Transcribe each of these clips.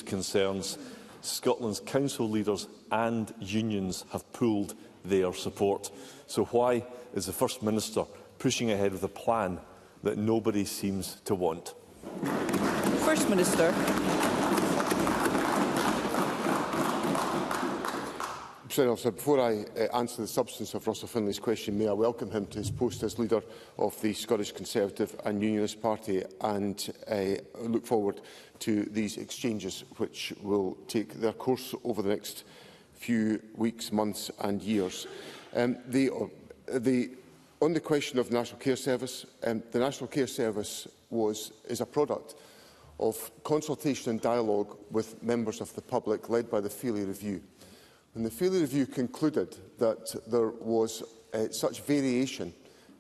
concerns, Scotland's council leaders and unions have pooled their support. So why is the First Minister pushing ahead with a plan that nobody seems to want? First Minister. Before I answer the substance of Russell Finlay's question, may I welcome him to his post as leader of the Scottish Conservative and Unionist Party, and look forward to these exchanges, which will take their course over the next few weeks, months and years. On the question of the National Care Service, the National Care Service is a product of consultation and dialogue with members of the public, led by the Feely Review. And the Feely Review concluded that there was such variation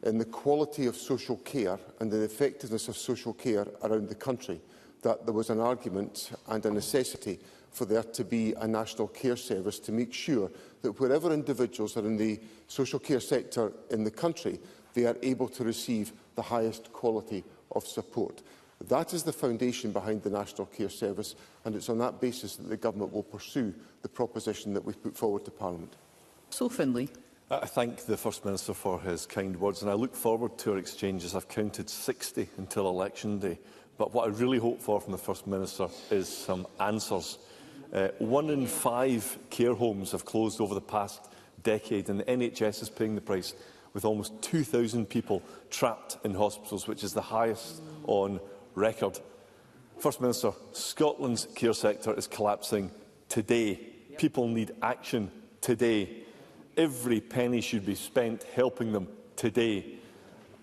in the quality of social care and the effectiveness of social care around the country that there was an argument and a necessity for there to be a national care service to make sure that wherever individuals are in the social care sector in the country, they are able to receive the highest quality of support. That is the foundation behind the National Care Service, and it's on that basis that the Government will pursue the proposition that we've put forward to Parliament. So Finlay. I thank the First Minister for his kind words, and I look forward to our exchanges. I've counted 60 until election day, but what I really hope for from the First Minister is some answers. 1 in 5 care homes have closed over the past decade, and the NHS is paying the price, with almost 2,000 people trapped in hospitals, which is the highest on record. First Minister, Scotland's care sector is collapsing today. People need action today. Every penny should be spent helping them today,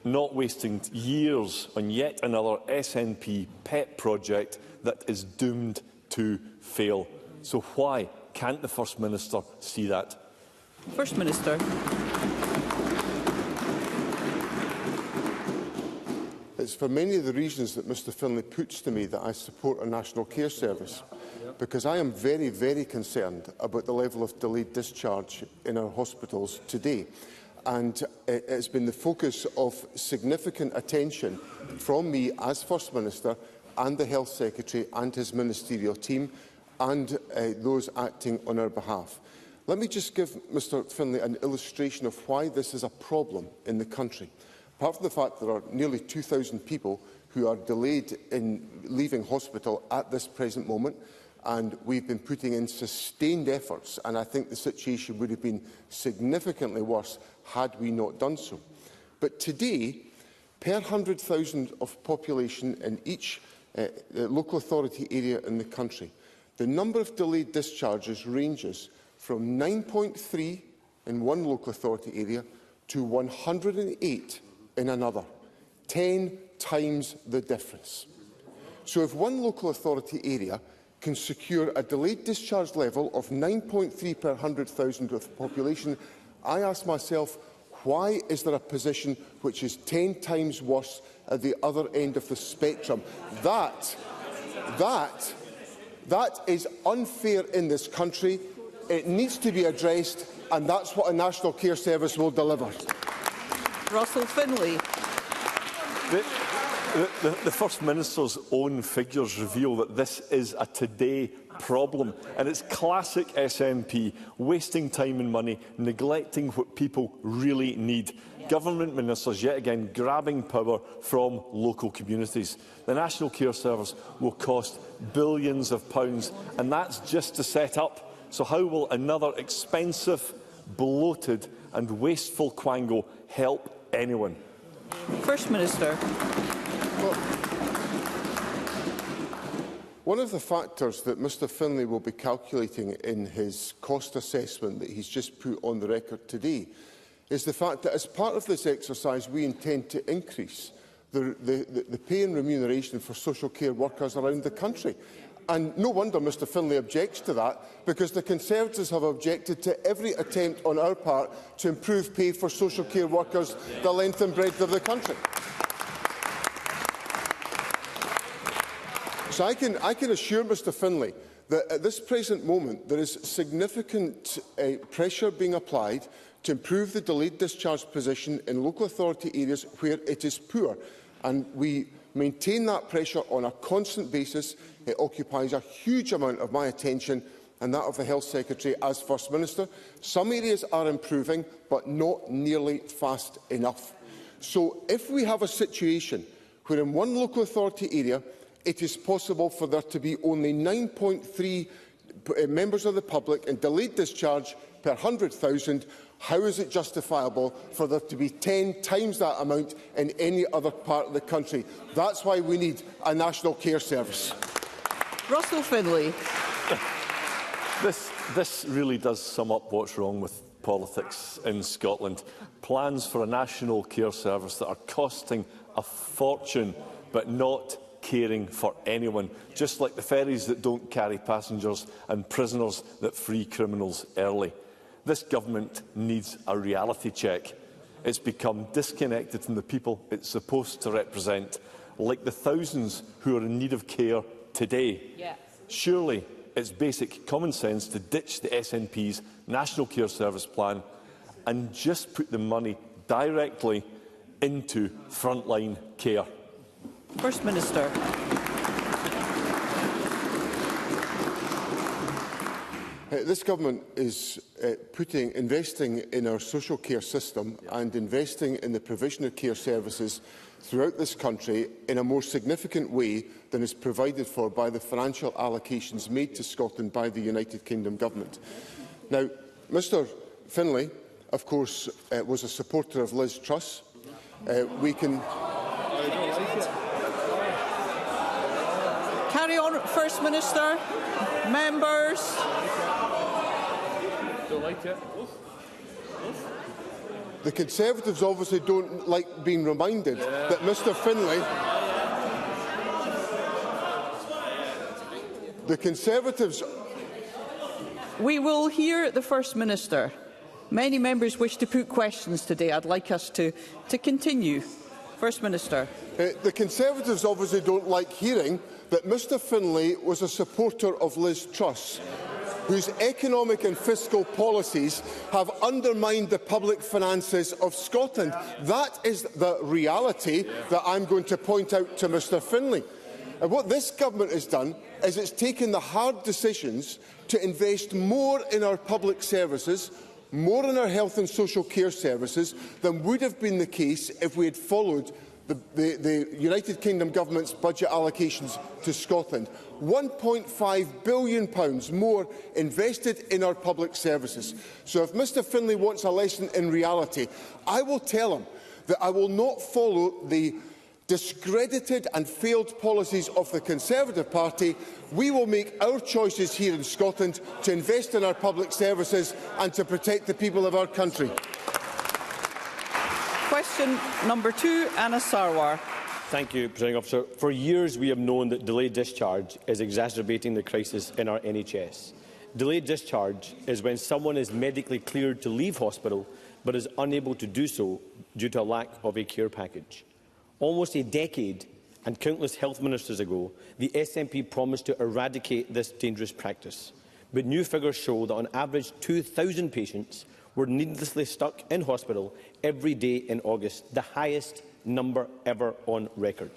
not wasting years on yet another SNP pet project that is doomed to fail. So why can't the First Minister see that? First Minister. It's for many of the reasons that Mr Finlay puts to me that I support a National Care Service, because I am very, very concerned about the level of delayed discharge in our hospitals today. And it has been the focus of significant attention from me as First Minister and the Health Secretary and his ministerial team and those acting on our behalf. Let me just give Mr Finlay an illustration of why this is a problem in the country. Apart from the fact there are nearly 2,000 people who are delayed in leaving hospital at this present moment, and we've been putting in sustained efforts, and I think the situation would have been significantly worse had we not done so. But today, per 100,000 of population in each local authority area in the country, the number of delayed discharges ranges from 9.3 in one local authority area to 108 in another, 10 times the difference. So if one local authority area can secure a delayed discharge level of 9.3 per 100,000 of the population, I ask myself, why is there a position which is 10 times worse at the other end of the spectrum? That is unfair in this country. It needs to be addressed, and that's what a National Care Service will deliver. Russell Finlay. The First Minister's own figures reveal that this is a today problem, and it's classic SNP, wasting time and money, neglecting what people really need. Government ministers yet again grabbing power from local communities. The National Care Service will cost billions of pounds, and that's just to set up. So how will another expensive, bloated and wasteful quango help anyone? First Minister. One of the factors that Mr Finlay will be calculating in his cost assessment that he's just put on the record today is the fact that as part of this exercise we intend to increase the pay and remuneration for social care workers around the country. And no wonder Mr Finlay objects to that, because the Conservatives have objected to every attempt on our part to improve pay for social care workers the length and breadth of the country. So I can assure Mr Finlay that at this present moment there is significant pressure being applied to improve the delayed discharge position in local authority areas where it is poor. And we maintain that pressure on a constant basis. It occupies a huge amount of my attention and that of the Health Secretary as First Minister. Some areas are improving, but not nearly fast enough. So if we have a situation where in one local authority area it is possible for there to be only 9.3 members of the public in delayed discharge per 100,000, how is it justifiable for there to be 10 times that amount in any other part of the country? That's why we need a national care service. Russell Finley. This really does sum up what's wrong with politics in Scotland. Plans for a national care service that are costing a fortune but not caring for anyone, just like the ferries that don't carry passengers and prisoners that free criminals early. This government needs a reality check. It's become disconnected from the people it's supposed to represent, like the thousands who are in need of care today. Yes. Surely it's basic common sense to ditch the SNP's National Care Service plan and just put the money directly into frontline care. First Minister. This government is investing in our social care system and investing in the provision of care services throughout this country in a more significant way than is provided for by the financial allocations made to Scotland by the United Kingdom Government. Now, Mr Finlay, of course, was a supporter of Liz Truss. Carry on, First Minister. Members. Don't like it. The Conservatives obviously don't like being reminded that Mr Finlay... The Conservatives... We will hear the First Minister. Many members wish to put questions today. I'd like us to continue. First Minister. The Conservatives obviously don't like hearing that Mr Finlay was a supporter of Liz Truss, whose economic and fiscal policies have undermined the public finances of Scotland. That is the reality that I'm going to point out to Mr Finlay. And what this government has done is it's taken the hard decisions to invest more in our public services, more in our health and social care services than would have been the case if we had followed the United Kingdom Government's budget allocations to Scotland. £1.5 billion more invested in our public services. So if Mr Finlay wants a lesson in reality, I will tell him that I will not follow the discredited and failed policies of the Conservative Party. We will make our choices here in Scotland to invest in our public services and to protect the people of our country. Question number 2, Anna Sarwar. Thank you, Presiding Officer. For years we have known that delayed discharge is exacerbating the crisis in our NHS. Delayed discharge is when someone is medically cleared to leave hospital but is unable to do so due to a lack of a care package. Almost a decade and countless health ministers ago, the SNP promised to eradicate this dangerous practice. But new figures show that on average 2,000 patients were needlessly stuck in hospital every day in August, the highest number ever on record.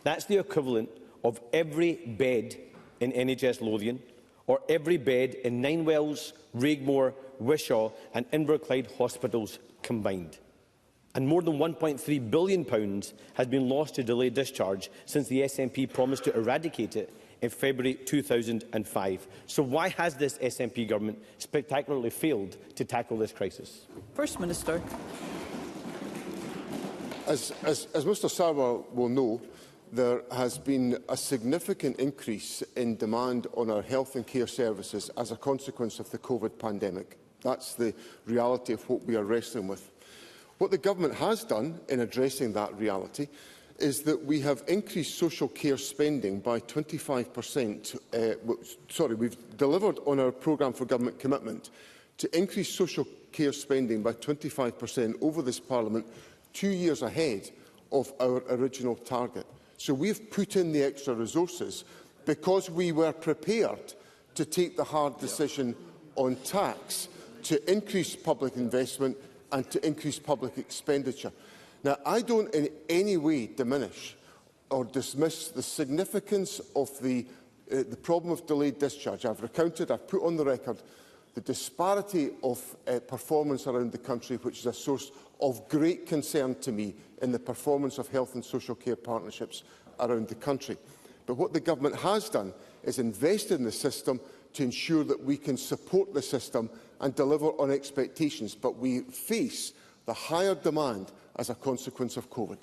That's the equivalent of every bed in NHS Lothian or every bed in Ninewells, Raigmore, Wishaw and Inverclyde hospitals combined. And more than £1.3 billion has been lost to delayed discharge since the SNP promised to eradicate it in February 2005. So why has this SNP government spectacularly failed to tackle this crisis? First Minister. As Mr Sarwar will know, there has been a significant increase in demand on our health and care services as a consequence of the COVID pandemic. That's the reality of what we are wrestling with. What the government has done in addressing that reality is that we have increased social care spending by 25%. We've delivered on our programme for government commitment to increase social care spending by 25% over this Parliament, 2 years ahead of our original target. So we've put in the extra resources because we were prepared to take the hard decision on tax to increase public investment and to increase public expenditure. Now, I don't in any way diminish or dismiss the significance of the problem of delayed discharge. I've recounted, I've put on the record the disparity of performance around the country, which is a source of great concern to me in the performance of health and social care partnerships around the country. But what the government has done is invested in the system to ensure that we can support the system and deliver on expectations. But we face the higher demand as a consequence of COVID.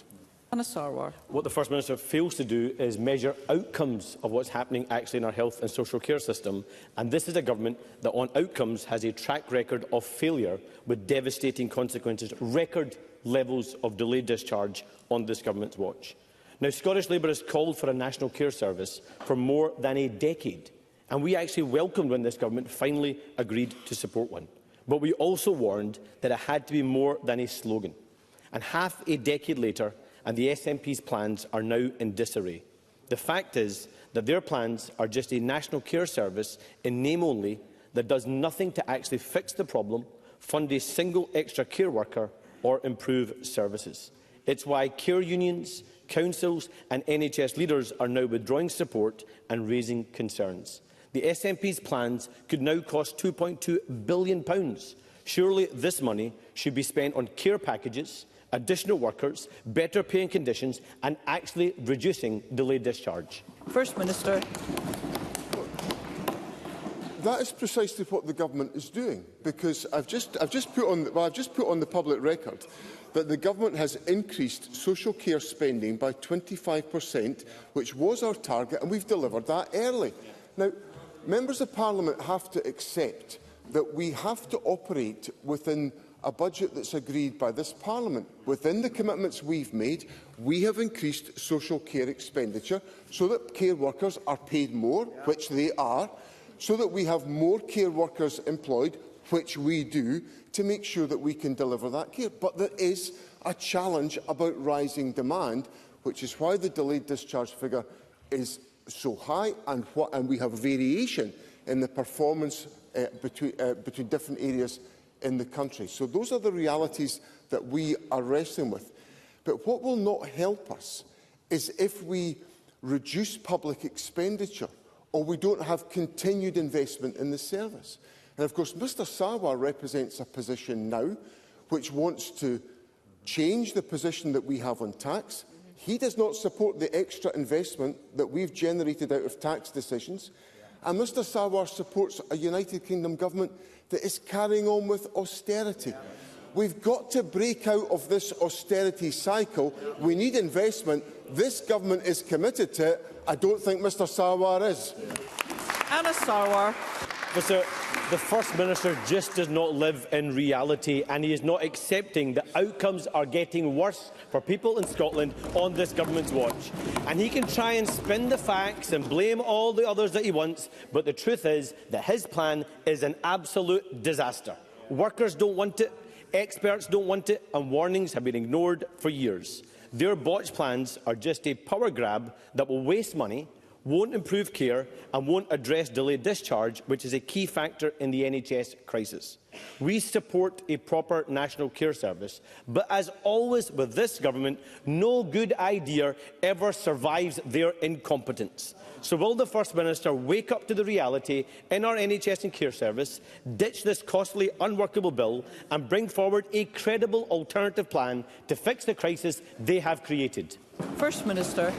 What the First Minister fails to do is measure outcomes of what's happening actually in our health and social care system. And this is a government that on outcomes has a track record of failure with devastating consequences, record levels of delayed discharge on this government's watch. Now, Scottish Labour has called for a national care service for more than a decade, and we actually welcomed when this government finally agreed to support one. But we also warned that it had to be more than a slogan. And half a decade later, and the SNP's plans are now in disarray. The fact is that their plans are just a national care service in name only that does nothing to actually fix the problem, fund a single extra care worker or improve services. It's why care unions, councils and NHS leaders are now withdrawing support and raising concerns. The SNP's plans could now cost £2.2 billion. Surely this money should be spent on care packages, additional workers, better pay and conditions and actually reducing delayed discharge. First Minister. That is precisely what the government is doing, because I've just put on the public record that the government has increased social care spending by 25%, which was our target, and we've delivered that early. Now, members of Parliament have to accept that we have to operate within a budget that's agreed by this Parliament. Within the commitments we've made, we have increased social care expenditure so that care workers are paid more, which they are, so that we have more care workers employed, which we do, to make sure that we can deliver that care. But there is a challenge about rising demand, which is why the delayed discharge figure is so high, and we have variation in the performance between different areas in the country. So those are the realities that we are wrestling with. But what will not help us is if we reduce public expenditure or we don't have continued investment in the service. And of course, Mr Sarwar represents a position now which wants to change the position that we have on tax. He does not support the extra investment that we've generated out of tax decisions. And Mr Sarwar supports a United Kingdom government that is carrying on with austerity. We've got to break out of this austerity cycle. We need investment. This government is committed to it. I don't think Mr Sarwar is. Anna Sarwar. The First Minister just does not live in reality, and he is not accepting that outcomes are getting worse for people in Scotland on this government's watch. And he can try and spin the facts and blame all the others that he wants, but the truth is that his plan is an absolute disaster. Workers don't want it, experts don't want it, and warnings have been ignored for years. Their botched plans are just a power grab that will waste money, won't improve care and won't address delayed discharge, which is a key factor in the NHS crisis. We support a proper national care service, but as always with this government, no good idea ever survives their incompetence. So will the First Minister wake up to the reality in our NHS and care service, ditch this costly, unworkable bill and bring forward a credible alternative plan to fix the crisis they have created? First Minister.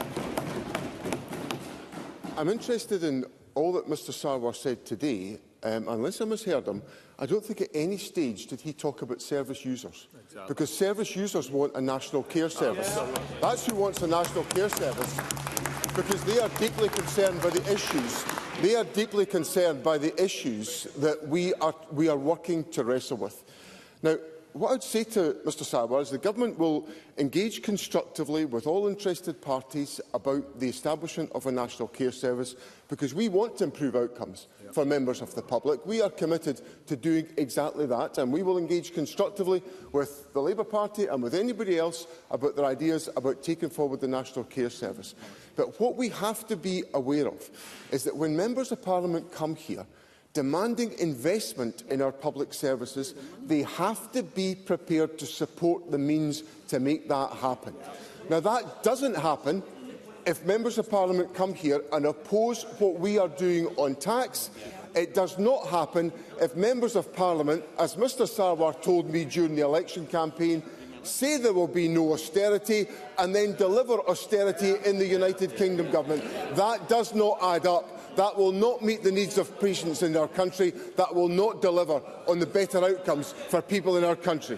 I'm interested in all that Mr Sarwar said today. Unless I misheard him, I don't think at any stage did he talk about service users. Exactly. Because service users want a national care service. That's who wants a national care service, because they are deeply concerned by the issues. They are deeply concerned by the issues that we are working to wrestle with. Now, what I would say to Mr Sarwar is the government will engage constructively with all interested parties about the establishment of a national care service, because we want to improve outcomes for members of the public. We are committed to doing exactly that, and we will engage constructively with the Labour Party and with anybody else about their ideas about taking forward the national care service. But what we have to be aware of is that when members of Parliament come here demanding investment in our public services, they have to be prepared to support the means to make that happen. Now, that doesn't happen if members of Parliament come here and oppose what we are doing on tax. It does not happen if members of Parliament, as Mr Sarwar told me during the election campaign, say there will be no austerity and then deliver austerity in the United Kingdom government. That does not add up. That will not meet the needs of patients in our country. That will not deliver on the better outcomes for people in our country.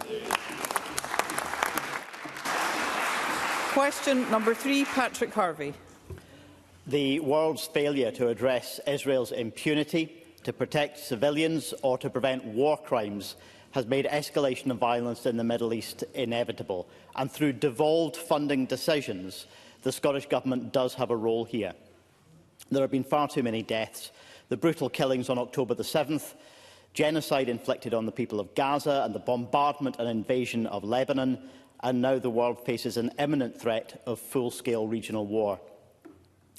Question number 3, Patrick Harvie. The world's failure to address Israel's impunity, to protect civilians or to prevent war crimes has made escalation of violence in the Middle East inevitable. And through devolved funding decisions, the Scottish Government does have a role here. There have been far too many deaths. The brutal killings on October the 7th, genocide inflicted on the people of Gaza and the bombardment and invasion of Lebanon, and now the world faces an imminent threat of full-scale regional war.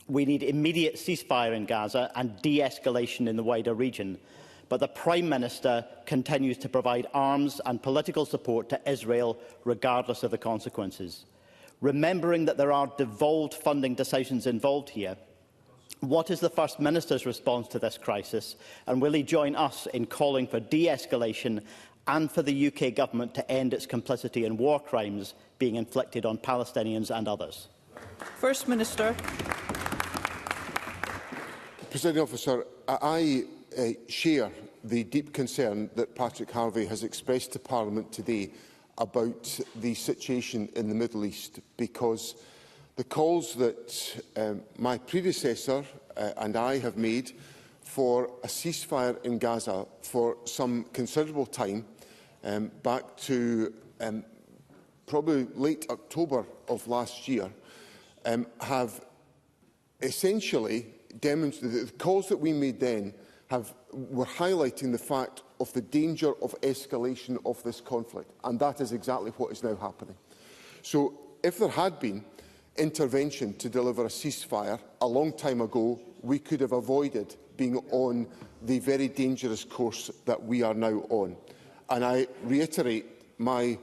We need immediate ceasefire in Gaza and de-escalation in the wider region, but the Prime Minister continues to provide arms and political support to Israel regardless of the consequences. Remembering that there are devolved funding decisions involved here, what is the First Minister's response to this crisis, and will he join us in calling for de-escalation and for the UK Government to end its complicity in war crimes being inflicted on Palestinians and others? First Minister. Presiding Officer, I share the deep concern that Patrick Harvie has expressed to Parliament today about the situation in the Middle East, because the calls that my predecessor and I have made for a ceasefire in Gaza for some considerable time, back to probably late October of last year, have essentially demonstrated, the calls that we made then were highlighting the fact of the danger of escalation of this conflict, and that is exactly what is now happening. So if there had been intervention to deliver a ceasefire a long time ago, we could have avoided being on the very dangerous course that we are now on. And I reiterate my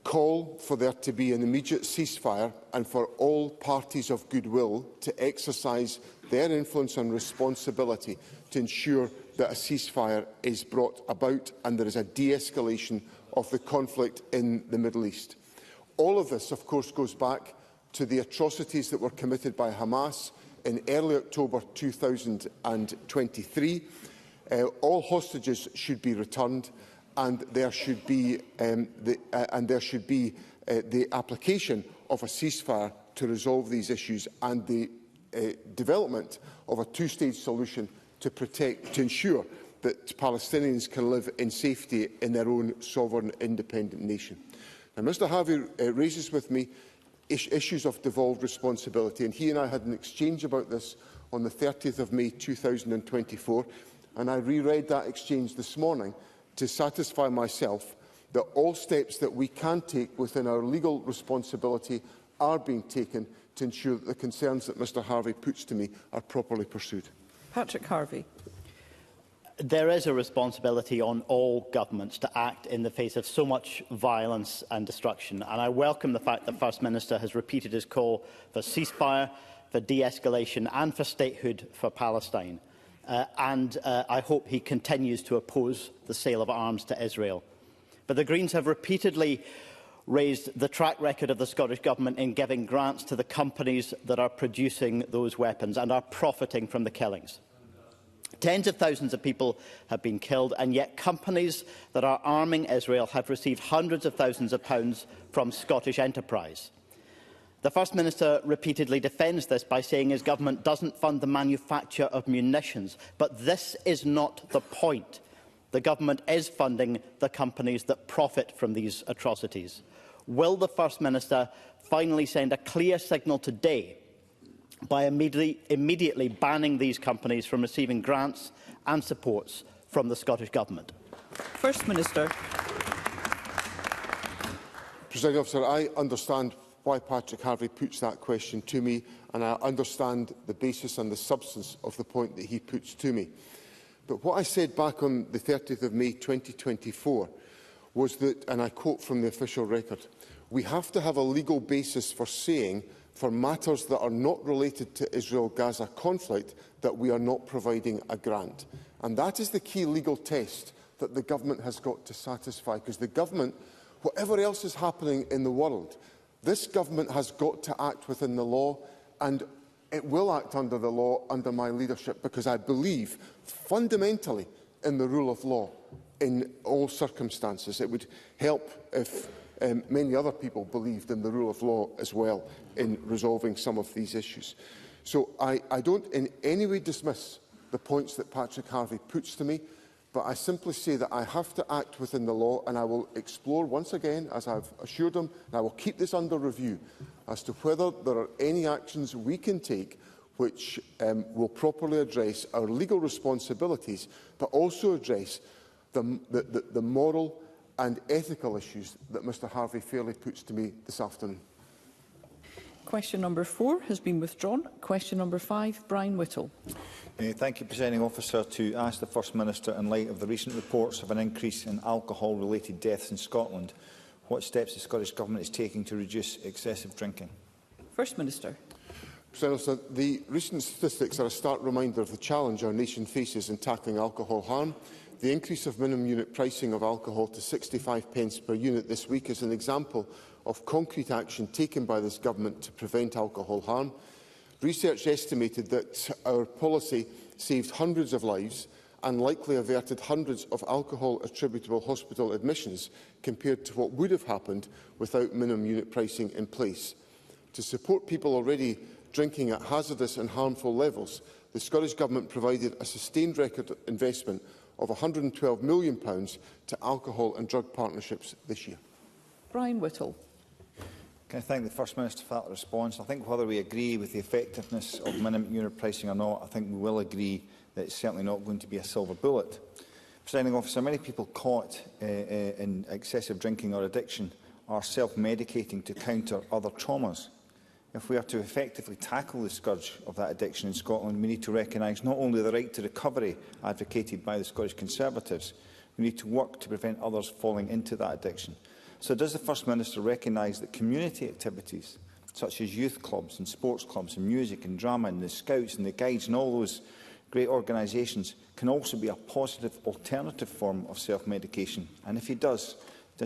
call for there to be an immediate ceasefire and for all parties of goodwill to exercise their influence and responsibility to ensure that a ceasefire is brought about and there is a de-escalation of the conflict in the Middle East. All of this, of course, goes back to the atrocities that were committed by Hamas in early October 2023. All hostages should be returned, and there should be the application of a ceasefire to resolve these issues and the development of a two-stage solution to ensure that Palestinians can live in safety in their own sovereign, independent nation. Now, Mr Harvie raises with me issues of devolved responsibility, and he and I had an exchange about this on the 30th of May 2024, and I reread that exchange this morning to satisfy myself that all steps that we can take within our legal responsibility are being taken to ensure that the concerns that Mr Harvie puts to me are properly pursued. Patrick Harvie. There is a responsibility on all governments to act in the face of so much violence and destruction, and I welcome the fact that the First Minister has repeated his call for ceasefire, for de-escalation and for statehood for Palestine. I hope he continues to oppose the sale of arms to Israel. But the Greens have repeatedly raised the track record of the Scottish Government in giving grants to the companies that are producing those weapons and are profiting from the killings. Tens of thousands of people have been killed, and yet companies that are arming Israel have received hundreds of thousands of pounds from Scottish enterprise. The First Minister repeatedly defends this by saying his government doesn't fund the manufacture of munitions. But this is not the point. The government is funding the companies that profit from these atrocities. Will the First Minister finally send a clear signal today by immediately banning these companies from receiving grants and supports from the Scottish Government? First Minister. Presiding Officer, I understand why Patrick Harvie puts that question to me, and I understand the basis and the substance of the point that he puts to me. But what I said back on the 30th of May 2024 was that, and I quote from the official record, we have to have a legal basis for saying for matters that are not related to Israel-Gaza conflict that we are not providing a grant. And that is the key legal test that the government has got to satisfy, because the government, whatever else is happening in the world, this government has got to act within the law, and it will act under the law under my leadership, because I believe fundamentally in the rule of law in all circumstances. It would help if many other people believed in the rule of law as well in resolving some of these issues. So I don't in any way dismiss the points that Patrick Harvie puts to me, but I simply say that I have to act within the law, and I will explore once again, as I've assured him, and I will keep this under review, as to whether there are any actions we can take which will properly address our legal responsibilities, but also address the moral and ethical issues that Mr Harvie fairly puts to me this afternoon. Question number 4 has been withdrawn. Question number 5, Brian Whittle. Thank you, Presiding Officer. To ask the First Minister, in light of the recent reports of an increase in alcohol-related deaths in Scotland, what steps the Scottish Government is taking to reduce excessive drinking? First Minister. Senator, the recent statistics are a stark reminder of the challenge our nation faces in tackling alcohol harm. The increase of minimum unit pricing of alcohol to 65p per unit this week is an example of concrete action taken by this government to prevent alcohol harm. Research estimated that our policy saved hundreds of lives and likely averted hundreds of alcohol-attributable hospital admissions compared to what would have happened without minimum unit pricing in place. To support people already drinking at hazardous and harmful levels, the Scottish Government provided a sustained record investment of £112 million to alcohol and drug partnerships this year. Brian Whittle. Can I thank the First Minister for that response? I think whether we agree with the effectiveness of minimum unit pricing or not, I think we will agree that it's certainly not going to be a silver bullet. Presiding Officer, many people caught in excessive drinking or addiction are self-medicating to counter other traumas. If we are to effectively tackle the scourge of that addiction in Scotland, we need to recognise not only the right to recovery advocated by the Scottish Conservatives, we need to work to prevent others falling into that addiction. So does the First Minister recognise that community activities, such as youth clubs and sports clubs and music and drama and the Scouts and the Guides and all those great organisations, can also be a positive alternative form of self-medication? And if he does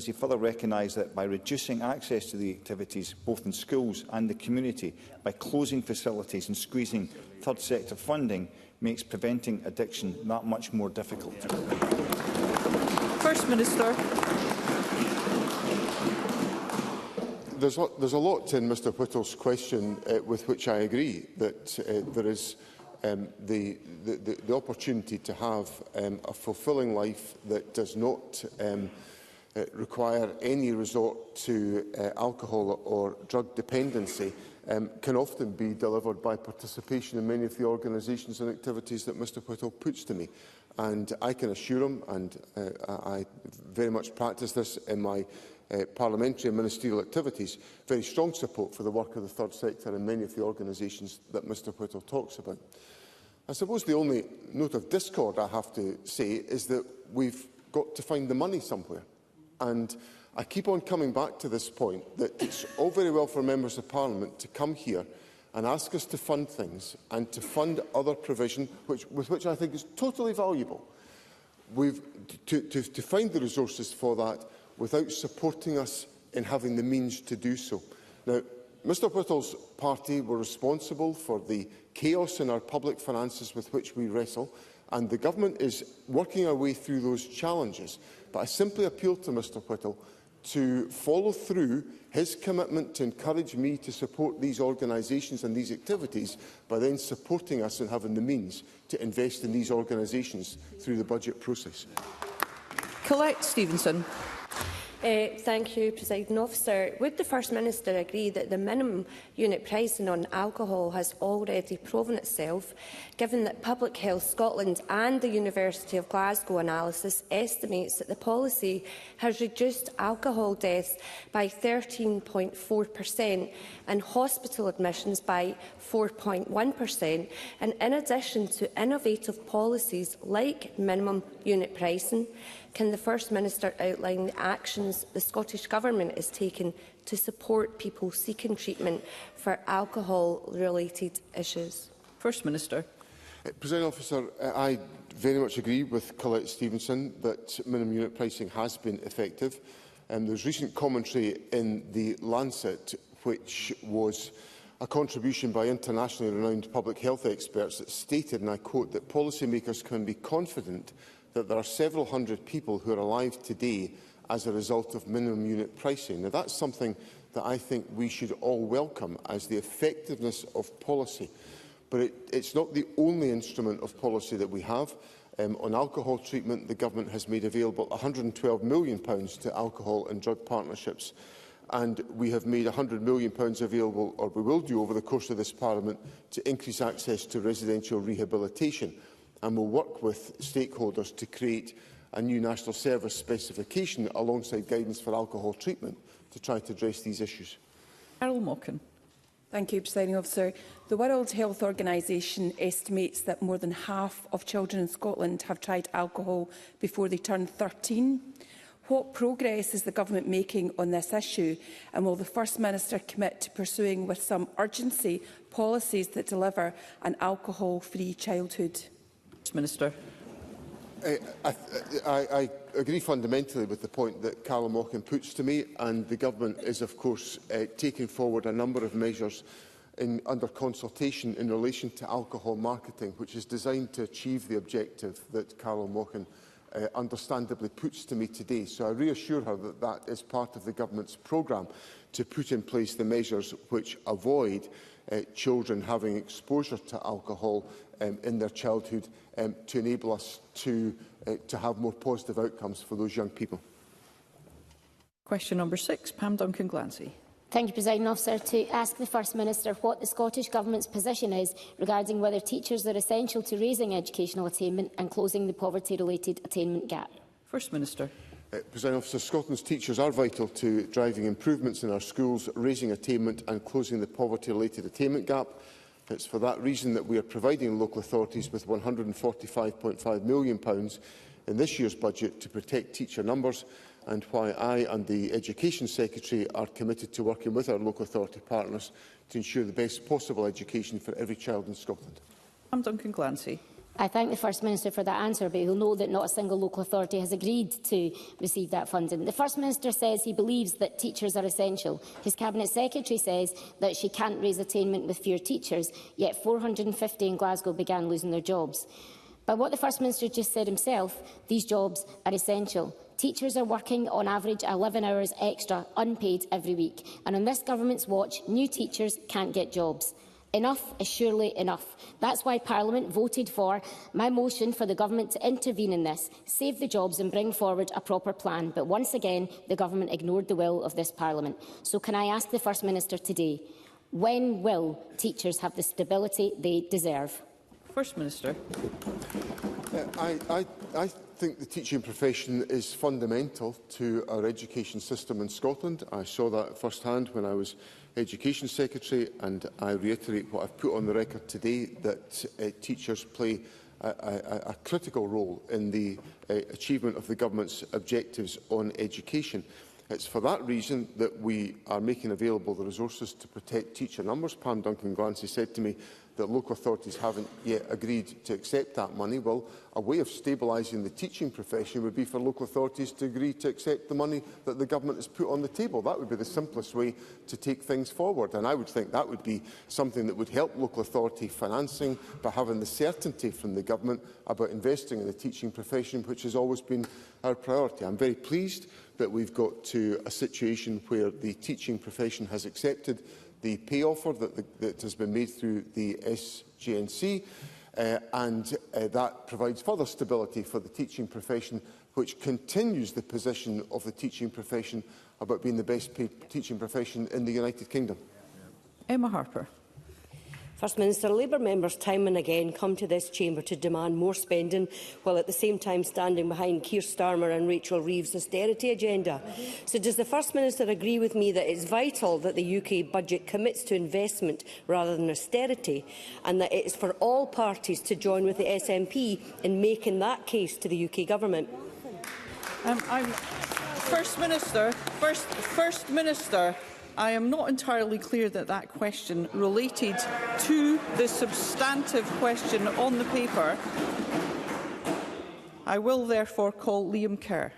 he further recognise that by reducing access to the activities, both in schools and the community, by closing facilities and squeezing third sector funding, makes preventing addiction that much more difficult? First Minister. There's a lot in Mr Whittle's question with which I agree, that there is the opportunity to have a fulfilling life that does not require any resort to alcohol or drug dependency, can often be delivered by participation in many of the organisations and activities that Mr Whittle puts to me. And I can assure him, and I very much practice this in my parliamentary and ministerial activities, very strong support for the work of the third sector and many of the organisations that Mr Whittle talks about. I suppose the only note of discord I have to say is that we've got to find the money somewhere. And I keep on coming back to this point, that it's all very well for members of Parliament to come here and ask us to fund things and to fund other provision, with which I think is totally valuable. To find the resources for that without supporting us in having the means to do so. Now, Mr Whittle's party were responsible for the chaos in our public finances with which we wrestle, and the government is working our way through those challenges. But I simply appeal to Mr Whittle to follow through his commitment to encourage me to support these organisations and these activities by then supporting us and having the means to invest in these organisations through the budget process. Colette Stevenson. Thank you, Presiding Officer. Would the First Minister agree that the minimum unit pricing on alcohol has already proven itself, given that Public Health Scotland and the University of Glasgow analysis estimates that the policy has reduced alcohol deaths by 13.4% and hospital admissions by 4.1%, and in addition to innovative policies like minimum unit pricing, can the First Minister outline the actions actions the Scottish Government is taking to support people seeking treatment for alcohol-related issues? First Minister. Presiding Officer, I very much agree with Colette Stevenson that minimum unit pricing has been effective. There was recent commentary in the Lancet, which was a contribution by internationally renowned public health experts that stated, and I quote, that policymakers can be confident that there are several hundred people who are alive today as a result of minimum unit pricing. Now, that's something that I think we should all welcome as the effectiveness of policy. But it's not the only instrument of policy that we have. On alcohol treatment, the Government has made available £112 million to alcohol and drug partnerships. And we have made £100 million available, or we will do over the course of this Parliament, to increase access to residential rehabilitation. And will work with stakeholders to create a new national service specification alongside guidance for alcohol treatment to try to address these issues. Carol Mockin. Thank you, Presiding Officer. The World Health Organization estimates that more than half of children in Scotland have tried alcohol before they turn 13. What progress is the Government making on this issue, and will the First Minister commit to pursuing with some urgency policies that deliver an alcohol-free childhood? First Minister. I agree fundamentally with the point that Carol Mockin puts to me, and the Government is, of course, taking forward a number of measures under consultation in relation to alcohol marketing, which is designed to achieve the objective that Carol Mockin understandably puts to me today. So I reassure her that that is part of the Government's programme to put in place the measures which avoid children having exposure to alcohol in their childhood, to enable us to have more positive outcomes for those young people. Question number 6, Pam Duncan-Glancy. Thank you, Presiding Officer. To ask the First Minister what the Scottish Government's position is regarding whether teachers are essential to raising educational attainment and closing the poverty-related attainment gap. First Minister. Presiding Officer, Scotland's teachers are vital to driving improvements in our schools, raising attainment and closing the poverty-related attainment gap. It's for that reason that we are providing local authorities with £145.5 million in this year's budget to protect teacher numbers, and why I and the Education Secretary are committed to working with our local authority partners to ensure the best possible education for every child in Scotland. Pam Duncan-Glancy. I thank the First Minister for that answer, but he will know that not a single local authority has agreed to receive that funding. The First Minister says he believes that teachers are essential. His Cabinet Secretary says that she can't raise attainment with fewer teachers, yet 450 in Glasgow began losing their jobs. By what the First Minister just said himself, these jobs are essential. Teachers are working on average 11 hours extra, unpaid, every week. And on this Government's watch, new teachers can't get jobs. Enough is surely enough. That's why Parliament voted for my motion for the Government to intervene in this, save the jobs and bring forward a proper plan. But once again, the Government ignored the will of this Parliament. So can I ask the First Minister today, when will teachers have the stability they deserve? First Minister. I think the teaching profession is fundamental to our education system in Scotland. I saw that first hand when I was Education Secretary, and I reiterate what I've put on the record today, that teachers play a critical role in the achievement of the Government's objectives on education. It's for that reason that we are making available the resources to protect teacher numbers. Pam Duncan-Glancy said to me that local authorities haven't yet agreed to accept that money. Well, a way of stabilising the teaching profession would be for local authorities to agree to accept the money that the Government has put on the table. That would be the simplest way to take things forward, and I would think that would be something that would help local authority financing by having the certainty from the Government about investing in the teaching profession, which has always been our priority. I'm very pleased that we've got to a situation where the teaching profession has accepted the pay offer that has been made through the SGNC, and that provides further stability for the teaching profession, which continues the position of the teaching profession about being the best paid teaching profession in the United Kingdom. Emma Harper. First Minister, Labour members time and again come to this chamber to demand more spending, while at the same time standing behind Keir Starmer and Rachel Reeves' austerity agenda. So does the First Minister agree with me that it is vital that the UK budget commits to investment rather than austerity, and that it is for all parties to join with the SNP in making that case to the UK Government? First Minister, I am not entirely clear that that question related to the substantive question on the paper. I will therefore call Liam Kerr.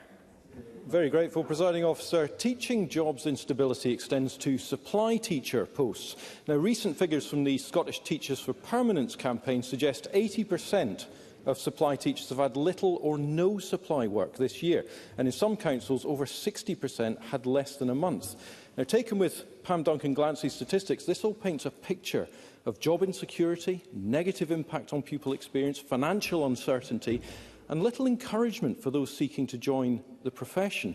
Very grateful, Presiding Officer. Teaching jobs instability extends to supply teacher posts. Now, recent figures from the Scottish Teachers for Permanence campaign suggest 80% of supply teachers have had little or no supply work this year, and in some councils over 60% had less than a month. Now, taken with Pam Duncan-Glancy's statistics, this all paints a picture of job insecurity, negative impact on pupil experience, financial uncertainty, and little encouragement for those seeking to join the profession.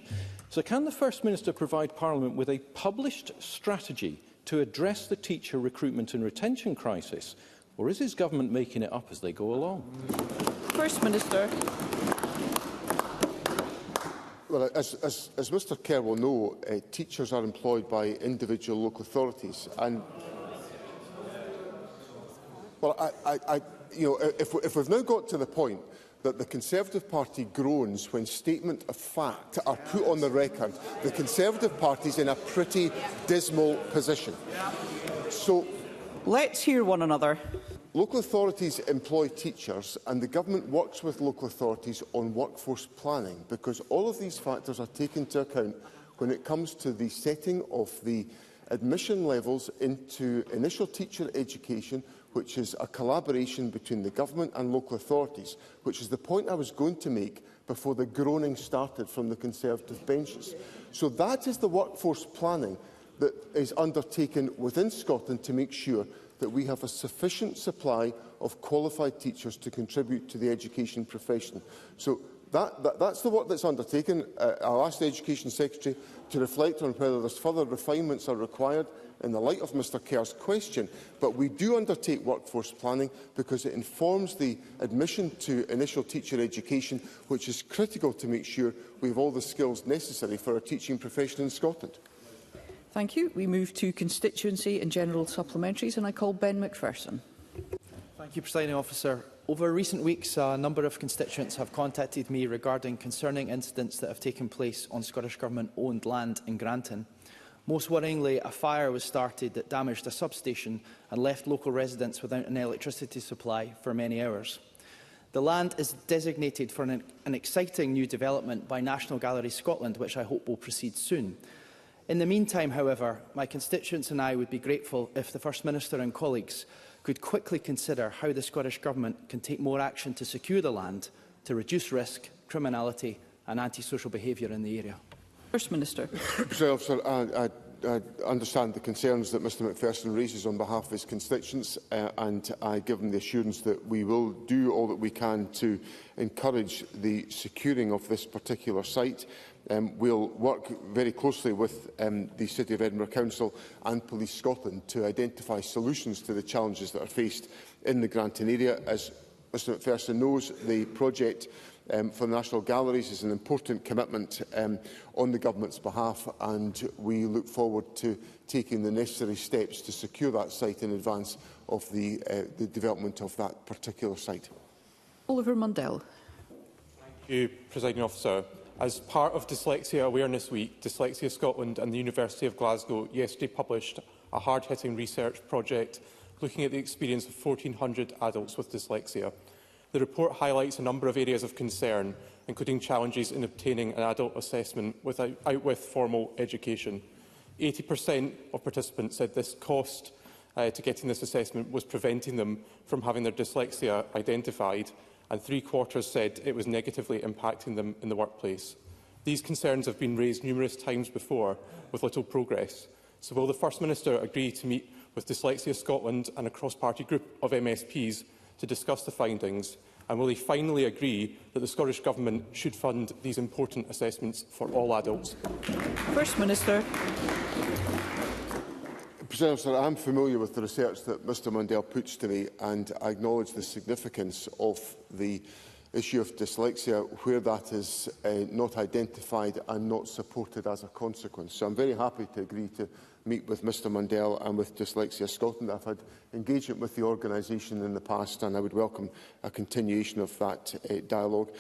So can the First Minister provide Parliament with a published strategy to address the teacher recruitment and retention crisis, or is his government making it up as they go along? First Minister. Well, as Mr Kerr will know, teachers are employed by individual local authorities, and well, if we've now got to the point that the Conservative Party groans when statements of fact are put on the record, the Conservative Party is in a pretty dismal position. So, let's hear one another. Local authorities employ teachers, and the Government works with local authorities on workforce planning, because all of these factors are taken into account when it comes to the setting of the admission levels into initial teacher education, which is a collaboration between the Government and local authorities, which is the point I was going to make before the groaning started from the Conservative benches. So that is the workforce planning that is undertaken within Scotland to make sure that we have a sufficient supply of qualified teachers to contribute to the education profession. So that's the work that's undertaken. I'll ask the Education Secretary to reflect on whether there's further refinements are required in the light of Mr Kerr's question. But we do undertake workforce planning because it informs the admission to initial teacher education, which is critical to make sure we have all the skills necessary for our teaching profession in Scotland. Thank you. We move to constituency and general supplementaries, and I call Ben McPherson. Thank you, Presiding Officer. Over recent weeks, a number of constituents have contacted me regarding concerning incidents that have taken place on Scottish Government-owned land in Granton. Most worryingly, a fire was started that damaged a substation and left local residents without an electricity supply for many hours. The land is designated for an exciting new development by National Gallery Scotland, which I hope will proceed soon. In the meantime, however, my constituents and I would be grateful if the First Minister and colleagues could quickly consider how the Scottish Government can take more action to secure the land, to reduce risk, criminality and antisocial behaviour in the area. First Minister. I understand the concerns that Mr McPherson raises on behalf of his constituents, and I give him the assurance that we will do all that we can to encourage the securing of this particular site. We'll work very closely with the City of Edinburgh Council and Police Scotland to identify solutions to the challenges that are faced in the Granton area. As Mr McPherson knows, the project for the National Galleries is an important commitment on the Government's behalf, and we look forward to taking the necessary steps to secure that site in advance of the development of that particular site. Oliver Mundell. Thank you, Presiding Officer. As part of Dyslexia Awareness Week, Dyslexia Scotland and the University of Glasgow yesterday published a hard-hitting research project looking at the experience of 1,400 adults with dyslexia. The report highlights a number of areas of concern, including challenges in obtaining an adult assessment with formal education. 80% of participants said this cost to getting this assessment was preventing them from having their dyslexia identified, and 3/4 said it was negatively impacting them in the workplace. These concerns have been raised numerous times before, with little progress. So will the First Minister agree to meet with Dyslexia Scotland and a cross-party group of MSPs to discuss the findings, and will he finally agree that the Scottish Government should fund these important assessments for all adults? First Minister. President, I am familiar with the research that Mr Mundell puts to me, and I acknowledge the significance of the issue of dyslexia where that is not identified and not supported as a consequence. So I'm very happy to agree to meet with Mr Mundell and with Dyslexia Scotland. I've had engagement with the organisation in the past and I would welcome a continuation of that dialogue.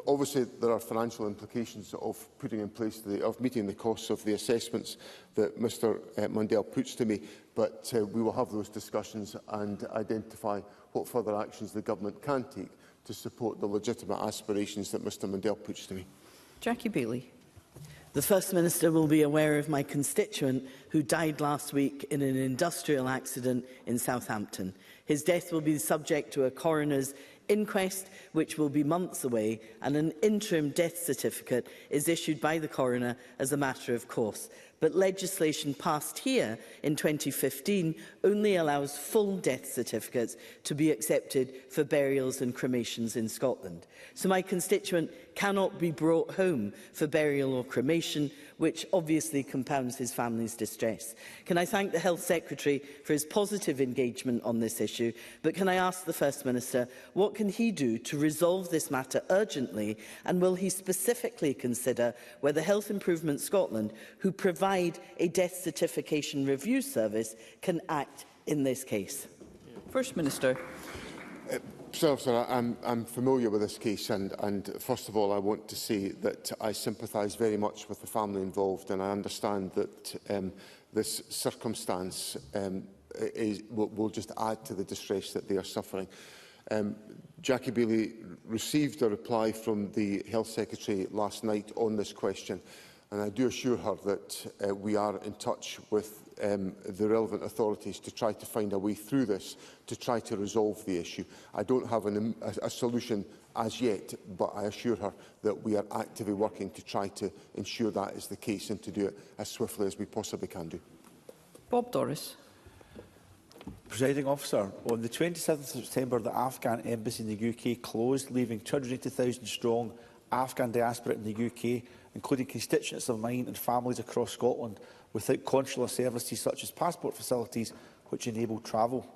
Obviously, there are financial implications of putting in place of meeting the costs of the assessments that Mr Mundell puts to me, but we will have those discussions and identify what further actions the government can take to support the legitimate aspirations that Mr Mundell puts to me. Jackie Bailey. The First Minister will be aware of my constituent who died last week in an industrial accident in Southampton. His death will be subject to a coroner's inquest, which will be months away, and an interim death certificate is issued by the coroner as a matter of course. But legislation passed here in 2015 only allows full death certificates to be accepted for burials and cremations in Scotland. So my constituent cannot be brought home for burial or cremation, which obviously compounds his family's distress. Can I thank the Health Secretary for his positive engagement on this issue, but can I ask the First Minister what can he do to resolve this matter urgently, and will he specifically consider whether Health Improvement Scotland, who provide a death certification review service, can act in this case? First Minister. Sir, I'm familiar with this case and first of all I want to say that I sympathise very much with the family involved and I understand that this circumstance will just add to the distress that they are suffering. Jackie Bailey received a reply from the Health Secretary last night on this question and I do assure her that we are in touch with the relevant authorities to try to find a way through this, to try to resolve the issue. I don't have a solution as yet, but I assure her that we are actively working to try to ensure that is the case and to do it as swiftly as we possibly can do. Bob Doris. Presiding Officer, on the 27th of September, the Afghan Embassy in the UK closed, leaving 280,000 strong Afghan diaspora in the UK, including constituents of mine and families across Scotland, without consular services such as passport facilities which enable travel.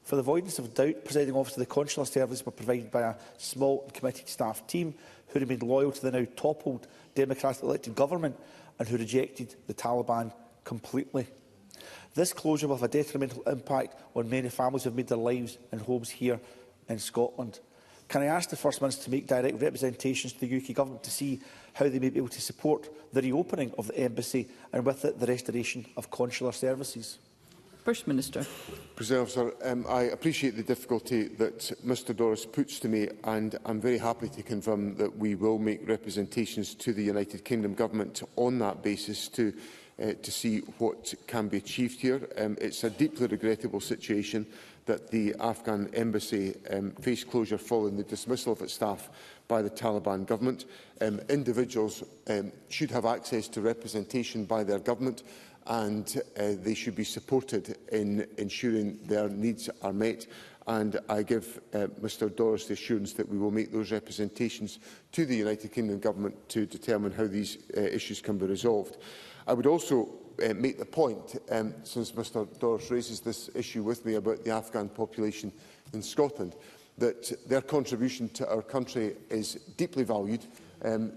For the avoidance of doubt, Presiding Officer, the consular services were provided by a small and committed staff team who remained loyal to the now toppled democratically elected government and who rejected the Taliban completely. This closure will have a detrimental impact on many families who have made their lives and homes here in Scotland. Can I ask the First Minister to make direct representations to the UK Government to see how they may be able to support the reopening of the embassy and with it the restoration of consular services? First Minister. Sir, I appreciate the difficulty that Mr Doris puts to me and I'm very happy to confirm that we will make representations to the United Kingdom Government on that basis to see what can be achieved here. It's a deeply regrettable situation that the Afghan embassy faced closure following the dismissal of its staff by the Taliban government. Individuals should have access to representation by their government and they should be supported in ensuring their needs are met. And I give Mr Doris the assurance that we will make those representations to the United Kingdom Government to determine how these issues can be resolved. I would also make the point, since Mr Doris raises this issue with me about the Afghan population in Scotland, that their contribution to our country is deeply valued.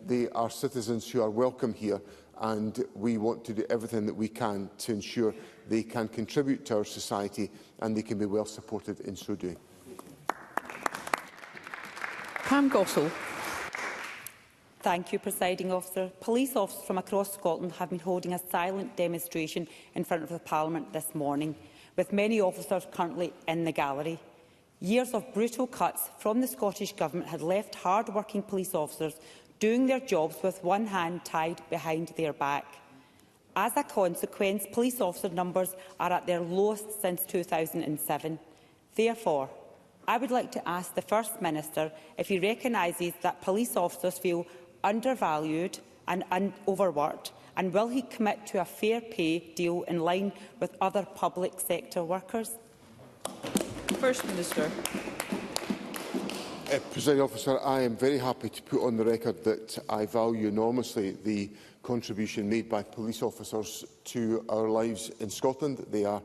They are citizens who are welcome here and we want to do everything that we can to ensure they can contribute to our society and they can be well supported in so doing. Pam Gossel. Thank you, Presiding Officer. Police officers from across Scotland have been holding a silent demonstration in front of the Parliament this morning, with many officers currently in the gallery. Years of brutal cuts from the Scottish Government had left hard-working police officers doing their jobs with one hand tied behind their back. As a consequence, police officer numbers are at their lowest since 2007. Therefore, I would like to ask the First Minister if he recognises that police officers feel undervalued and overworked, and will he commit to a fair pay deal in line with other public sector workers? First Minister. Presiding Officer, I am very happy to put on the record that I value enormously the contribution made by police officers to our lives in Scotland. They are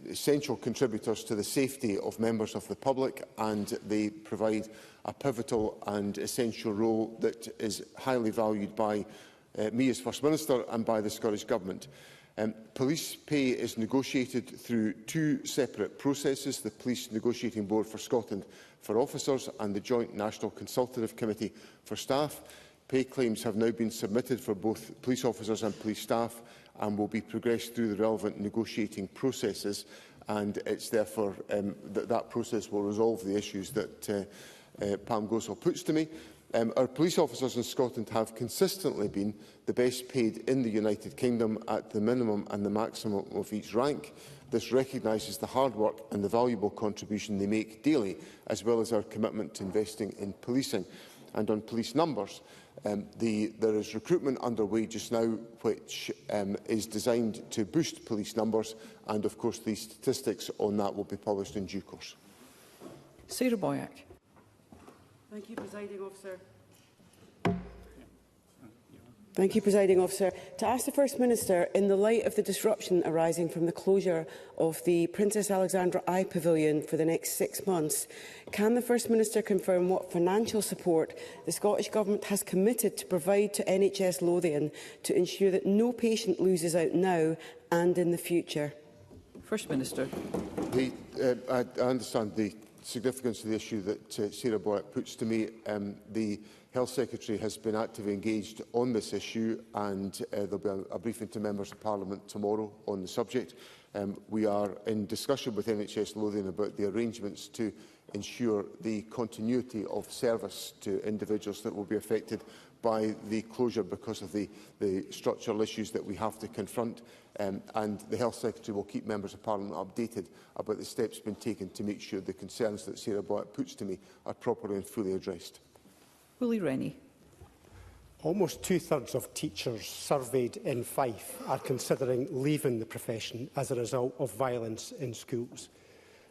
essential contributors to the safety of members of the public and they provide a pivotal and essential role that is highly valued by me as First Minister and by the Scottish Government. Police pay is negotiated through two separate processes: the Police Negotiating Board for Scotland for officers and the Joint National Consultative Committee for staff. Pay claims have now been submitted for both police officers and police staff and will be progressed through the relevant negotiating processes, and it's therefore that process will resolve the issues that Pam Goswell puts to me. Our police officers in Scotland have consistently been the best paid in the United Kingdom at the minimum and the maximum of each rank. This recognises the hard work and the valuable contribution they make daily, as well as our commitment to investing in policing. And on police numbers, there is recruitment underway just now which is designed to boost police numbers, and of course the statistics on that will be published in due course. Sarah Boyack. Thank you, Presiding Officer. To ask the First Minister, in the light of the disruption arising from the closure of the Princess Alexandra Eye Pavilion for the next 6 months, can the First Minister confirm what financial support the Scottish Government has committed to provide to NHS Lothian to ensure that no patient loses out now and in the future? First Minister. I understand the significance of the issue that Sarah Boyack puts to me. The Health Secretary has been actively engaged on this issue, and there will be a briefing to Members of Parliament tomorrow on the subject. We are in discussion with NHS Lothian about the arrangements to ensure the continuity of service to individuals that will be affected by the closure because of the structural issues that we have to confront, and the Health Secretary will keep Members of Parliament updated about the steps being taken to make sure the concerns that Sarah Boyack puts to me are properly and fully addressed. Willie Rennie. Almost two-thirds of teachers surveyed in Fife are considering leaving the profession as a result of violence in schools.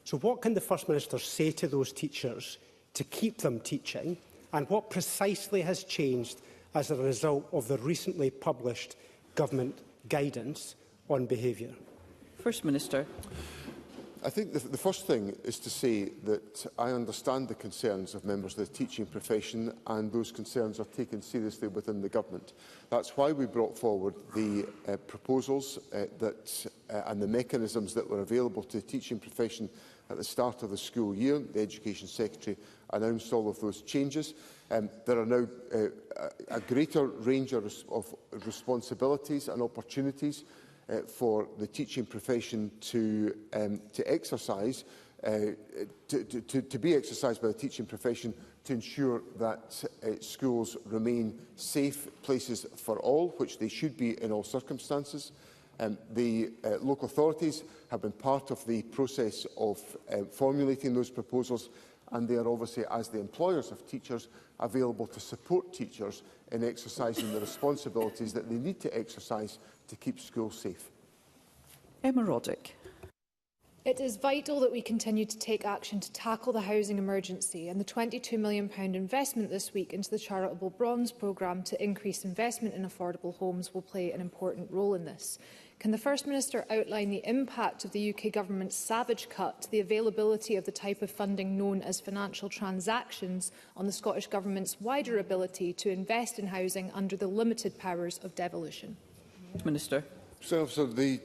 So what can the First Minister say to those teachers to keep them teaching, and what precisely has changed as a result of the recently published government guidance on behaviour? First Minister. I think the first thing is to say that I understand the concerns of members of the teaching profession, and those concerns are taken seriously within the Government. That's why we brought forward the proposals and the mechanisms that were available to the teaching profession at the start of the school year. The Education Secretary announced all of those changes. There are now a greater range of responsibilities and opportunities for the teaching profession to exercise, to be exercised by the teaching profession to ensure that schools remain safe places for all, which they should be in all circumstances. The local authorities have been part of the process of formulating those proposals, and they are obviously, as the employers of teachers, available to support teachers in exercising the responsibilities that they need to exercise to keep schools safe. Emma Roddick. It is vital that we continue to take action to tackle the housing emergency, and the £22 million investment this week into the Charitable Bronze programme to increase investment in affordable homes will play an important role in this. Can the First Minister outline the impact of the UK Government's savage cut to the availability of the type of funding known as financial transactions on the Scottish Government's wider ability to invest in housing under the limited powers of devolution? Minister. So the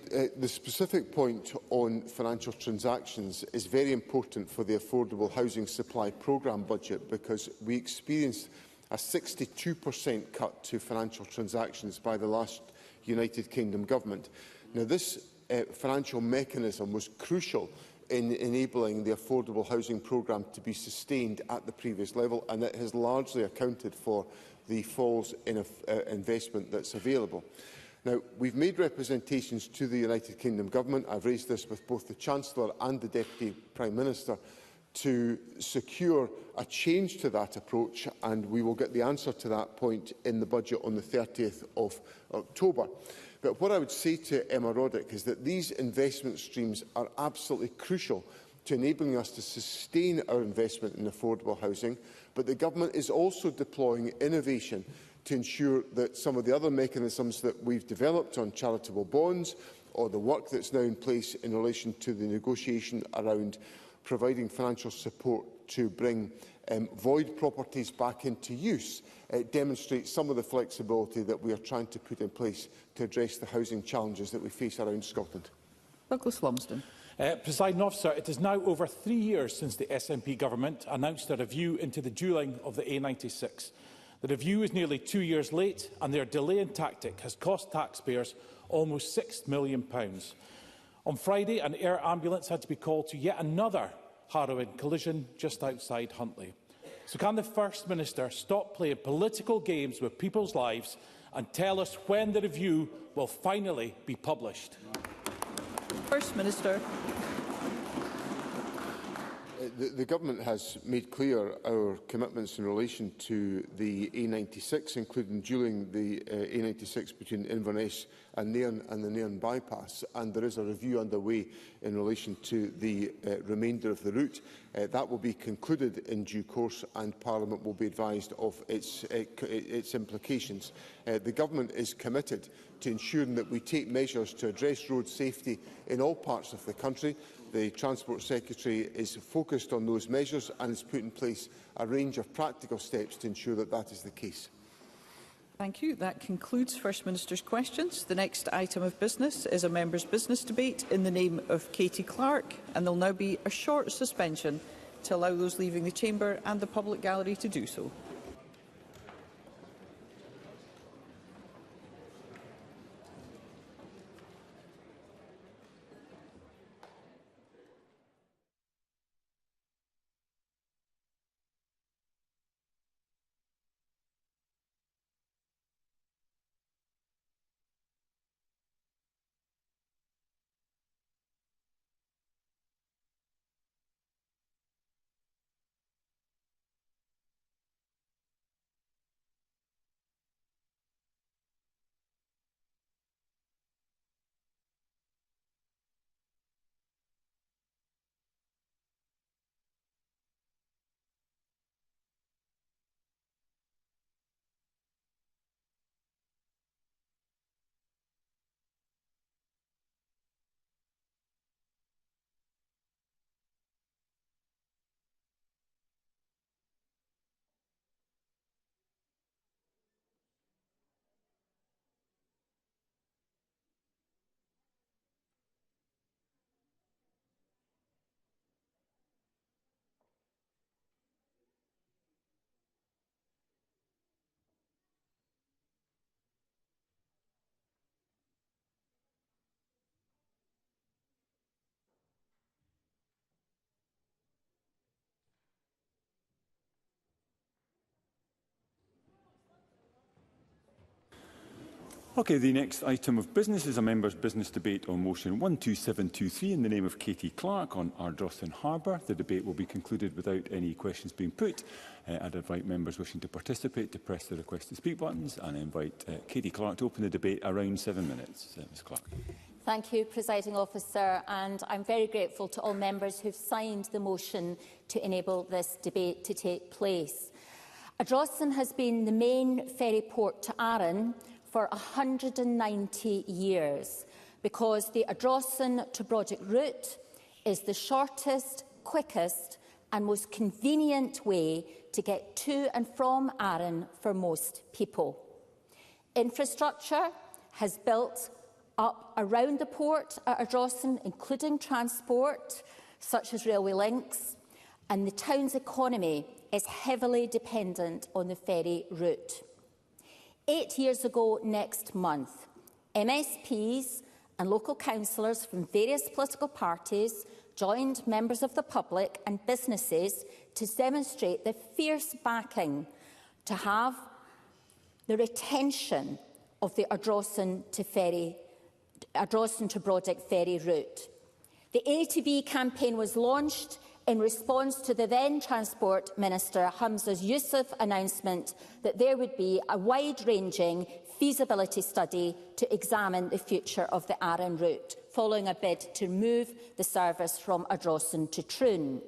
specific point on financial transactions is very important for the Affordable Housing Supply Programme budget, because we experienced a 62% cut to financial transactions by the last United Kingdom Government. Now, this financial mechanism was crucial in enabling the Affordable Housing Programme to be sustained at the previous level, and it has largely accounted for the falls in investment that's available. Now, we've made representations to the United Kingdom Government. I've raised this with both the Chancellor and the Deputy Prime Minister to secure a change to that approach, and we will get the answer to that point in the budget on the 30th of October. But what I would say to Emma Roddick is that these investment streams are absolutely crucial to enabling us to sustain our investment in affordable housing, but the Government is also deploying innovation to ensure that some of the other mechanisms that we've developed on charitable bonds, or the work that's now in place in relation to the negotiation around providing financial support to bring void properties back into use, demonstrates some of the flexibility that we are trying to put in place to address the housing challenges that we face around Scotland. Douglas Lumsden. Presiding Officer, it is now over 3 years since the SNP government announced a review into the dualling of the A96. The review is nearly 2 years late, and their delaying tactic has cost taxpayers almost £6 million. On Friday, an air ambulance had to be called to yet another harrowing collision just outside Huntly. So can the First Minister stop playing political games with people's lives and tell us when the review will finally be published? First Minister. The Government has made clear our commitments in relation to the A96, including dualling the A96 between Inverness and Nairn and the Nairn bypass, and there is a review underway in relation to the remainder of the route. That will be concluded in due course, and Parliament will be advised of its implications. The Government is committed to ensuring that we take measures to address road safety in all parts of the country. The Transport Secretary is focused on those measures and has put in place a range of practical steps to ensure that that is the case. Thank you. That concludes First Minister's questions. The next item of business is a member's business debate in the name of Katie Clark, and there will now be a short suspension to allow those leaving the chamber and the public gallery to do so. Okay, the next item of business is a member's business debate on motion 12723 in the name of Katie Clark on Ardrossan Harbour. The debate will be concluded without any questions being put. I'd invite members wishing to participate to press the request to speak buttons, and I invite Katie Clark to open the debate around 7 minutes. Ms Clark. Thank you, Presiding Officer, and I'm very grateful to all members who have signed the motion to enable this debate to take place. Ardrossan has been the main ferry port to Arran for 190 years, because the Ardrossan to Brodick route is the shortest, quickest and most convenient way to get to and from Arran for most people. Infrastructure has built up around the port at Ardrossan, including transport, such as railway links, and the town's economy is heavily dependent on the ferry route. 8 years ago next month, MSPs and local councillors from various political parties joined members of the public and businesses to demonstrate their fierce backing to have the retention of the Ardrossan to Brodick ferry route. The A to B campaign was launched in response to the then Transport Minister Hamza Yousaf's announcement that there would be a wide-ranging feasibility study to examine the future of the Arran route, following a bid to move the service from Ardrossan to Troon.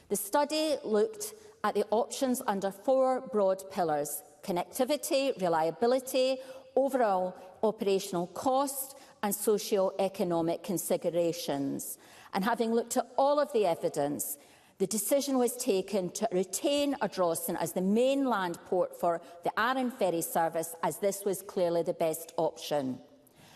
The study looked at the options under 4 broad pillars: connectivity, reliability, overall operational cost and socio-economic considerations. And having looked at all of the evidence, The decision was taken to retain Ardrossan as the mainland port for the Arran ferry service, as this was clearly the best option.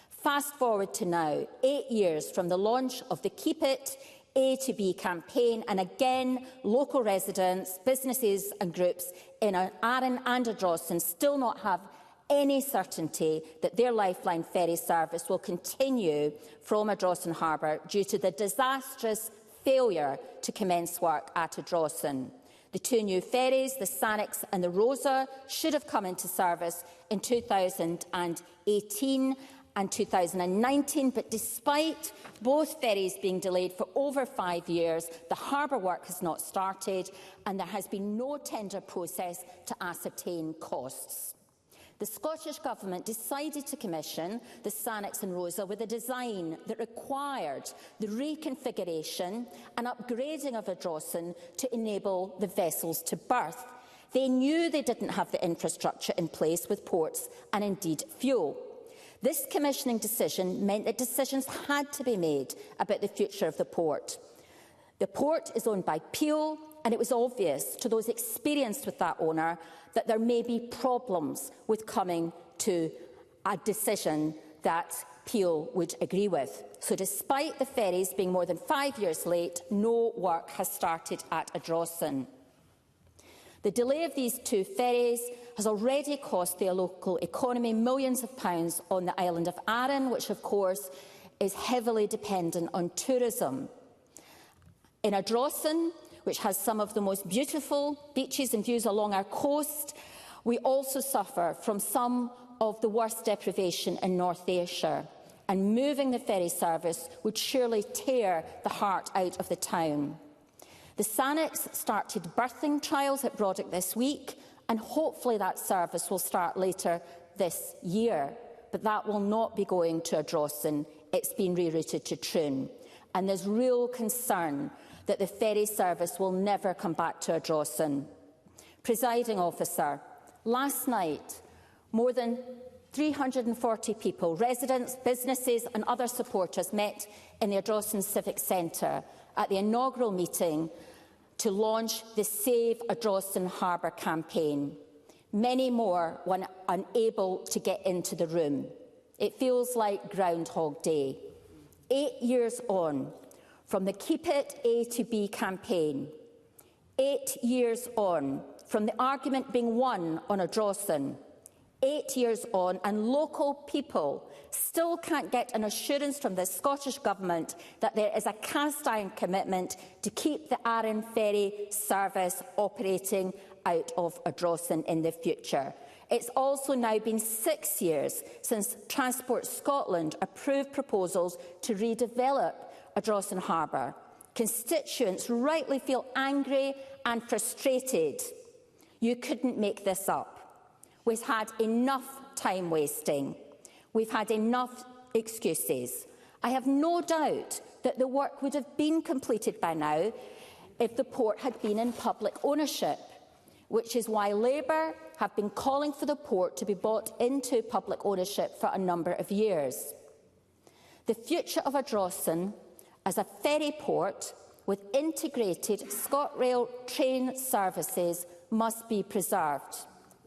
Fast forward to now, 8 years from the launch of the Keep It A to B campaign, and again local residents, businesses and groups in Arran and Ardrossan still not have any certainty that their lifeline ferry service will continue from Ardrossan Harbour due to the disastrous failure to commence work at Ardrossan. The 2 new ferries, the Sannox and the Rosa, should have come into service in 2018 and 2019, but despite both ferries being delayed for over 5 years, the harbour work has not started and there has been no tender process to ascertain costs. The Scottish Government decided to commission the Sannox and Rosa with a design that required the reconfiguration and upgrading of Ardrossan to enable the vessels to berth. They knew they didn't have the infrastructure in place with ports and indeed fuel. This commissioning decision meant that decisions had to be made about the future of the port. The port is owned by Peel, and it was obvious to those experienced with that owner that there may be problems with coming to a decision that Peel would agree with. So despite the ferries being more than 5 years late, no work has started at Ardrossan. The delay of these 2 ferries has already cost the local economy millions of pounds on the island of Arran, which of course is heavily dependent on tourism. In Ardrossan, which has some of the most beautiful beaches and views along our coast, we also suffer from some of the worst deprivation in North Ayrshire, and moving the ferry service would surely tear the heart out of the town. The Sannox started berthing trials at Brodick this week, and hopefully that service will start later this year. But that will not be going to Ardrossan. It's been rerouted to Troon. And there's real concern that the ferry service will never come back to Ardrossan. Presiding officer, last night, more than 340 people, residents, businesses and other supporters met in the Ardrossan Civic Centre at the inaugural meeting to launch the Save Ardrossan Harbour campaign. Many more were unable to get into the room. It feels like Groundhog Day. 8 years on from the Keep It A to B campaign, 8 years on from the argument being won on Ardrossan, 8 years on, and local people still can't get an assurance from the Scottish Government that there is a cast-iron commitment to keep the Arran ferry service operating out of Ardrossan in the future. It's also now been 6 years since Transport Scotland approved proposals to redevelop Ardrossan Harbour. Constituents rightly feel angry and frustrated. You couldn't make this up. We've had enough time wasting. We've had enough excuses. I have no doubt that the work would have been completed by now if the port had been in public ownership, which is why Labour have been calling for the port to be brought into public ownership for a number of years. The future of Ardrossan as a ferry port with integrated ScotRail train services must be preserved.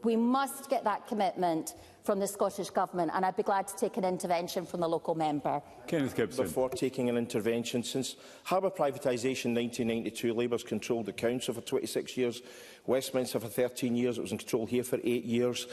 We must get that commitment from the Scottish Government, and I'd be glad to take an intervention from the local member. Kenneth Gibson. Before taking an intervention, since harbour privatisation in 1992, Labour's controlled the Council for 26 years, Westminster for 13 years, it was in control here for 8 years.